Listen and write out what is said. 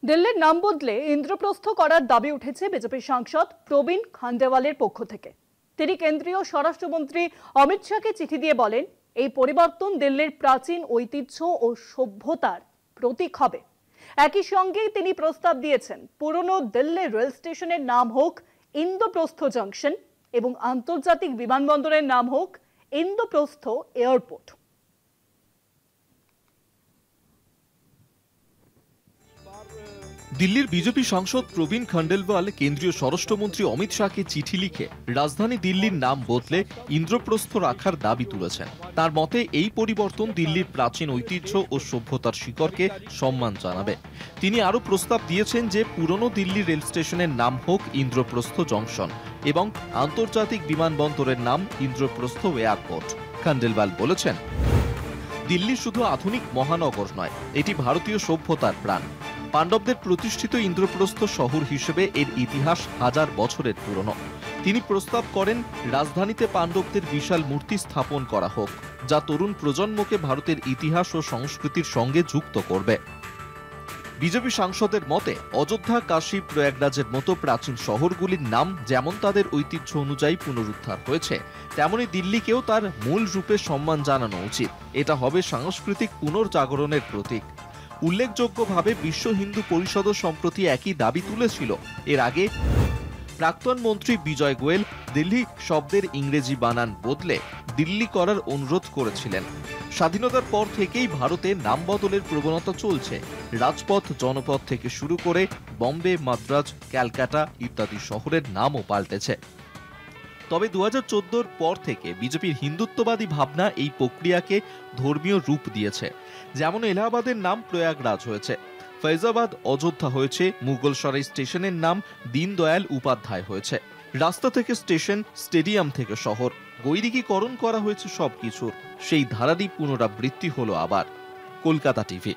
দিল্লির নাম বদলে ইন্দ্রপ্রস্থ করার দাবি উঠেছে বিজেপি সাংসদ প্রবীণ খান্ডেওয়ালের পক্ষ থেকে। তিনি কেন্দ্রীয় স্বরাষ্ট্রমন্ত্রী অমিত শাহকে চিঠি দিয়ে বলেন, এই পরিবর্তন দিল্লির প্রাচীন ঐতিহ্য ও সভ্যতার প্রতীক হবে। একই সঙ্গে তিনি প্রস্তাব দিয়েছেন পুরনো দিল্লি রেল স্টেশনের নাম হোক ইন্দ্রপ্রস্থ জংশন এবং আন্তর্জাতিক বিমানবন্দরের নাম হোক ইন্দ্রপ্রস্থ এয়ারপোর্ট। দিল্লির বিজেপি সাংসদ প্রবীণ খান্ডেলওয়াল কেন্দ্রীয় স্বরাষ্ট্রমন্ত্রী অমিত শাহকে চিঠি লিখে রাজধানী দিল্লির নাম বদলে ইন্দ্রপ্রস্থ রাখার দাবি তুলেছেন। তার মতে এই পরিবর্তন দিল্লির প্রাচীন ঐতিহ্য ও সভ্যতার শিকড়কে সম্মান জানাবে। তিনি আরও প্রস্তাব দিয়েছেন যে পুরনো দিল্লি রেল স্টেশনের নাম হোক ইন্দ্রপ্রস্থ জংশন এবং আন্তর্জাতিক বিমানবন্দরের নাম ইন্দ্রপ্রস্থ এয়ারপোর্ট। খান্ডেলওয়াল বলেছেন, দিল্লি শুধু আধুনিক মহানগর নয়, এটি ভারতীয় সভ্যতার প্রাণ। পাণ্ডবদের প্রতিষ্ঠিত ইন্দ্রপ্রস্থ শহর হিসেবে এর ইতিহাস হাজার বছরের পুরনো। তিনি প্রস্তাব করেন রাজধানীতে পাণ্ডবদের বিশাল মূর্তি স্থাপন করা হোক, যা তরুণ প্রজন্মকে ভারতের ইতিহাস ও সংস্কৃতির সঙ্গে যুক্ত করবে। বিজেপি সাংসদের মতে অযোধ্যা, কাশী, প্রয়াগরাজের মতো প্রাচীন শহরগুলির নাম যেমন তাদের ঐতিহ্য অনুযায়ী পুনরুদ্ধার হয়েছে, তেমনি দিল্লিকেও তার মূল রূপে সম্মান জানানো উচিত। এটা হবে সাংস্কৃতিক পুনর্জাগরণের প্রতীক। উল্লেখযোগ্যভাবে বিশ্ব হিন্দু পরিষদও সম্প্রতি একই দাবি তুলেছিল। এর আগে প্রাক্তন মন্ত্রী বিজয় গোয়েল দিল্লি শব্দের ইংরেজি বানান বদলে দিল্লি করার অনুরোধ করেছিলেন। স্বাধীনতার পর থেকেই ভারতে নাম বদলের প্রবণতা চলছে। রাজপথ, জনপথ থেকে শুরু করে বম্বে, মাদ্রাজ, ক্যালকাটা ইত্যাদি শহরের নামও পাল্টেছে। তবে 2014 পর থেকে বিজেপির হিন্দুত্ববাদী ভাবনা এই প্রক্রিয়াকে ধর্মীয় রূপ দিয়েছে। যেমন এলাহাবাদের নাম প্রয়াগরাজ হয়েছে, ফৈজাবাদ অযোধ্যা হয়েছে, মুঘলসরাই স্টেশনের নাম দীনদয়াল উপাধ্যায় হয়েছে। রাস্তা থেকে স্টেশন, স্টেডিয়াম থেকে শহর, গৈরিকীকরণ করা হয়েছে সবকিছুর। সেই ধারারই পুনরাবৃত্তি হলো আবার। কলকাতা টিভি।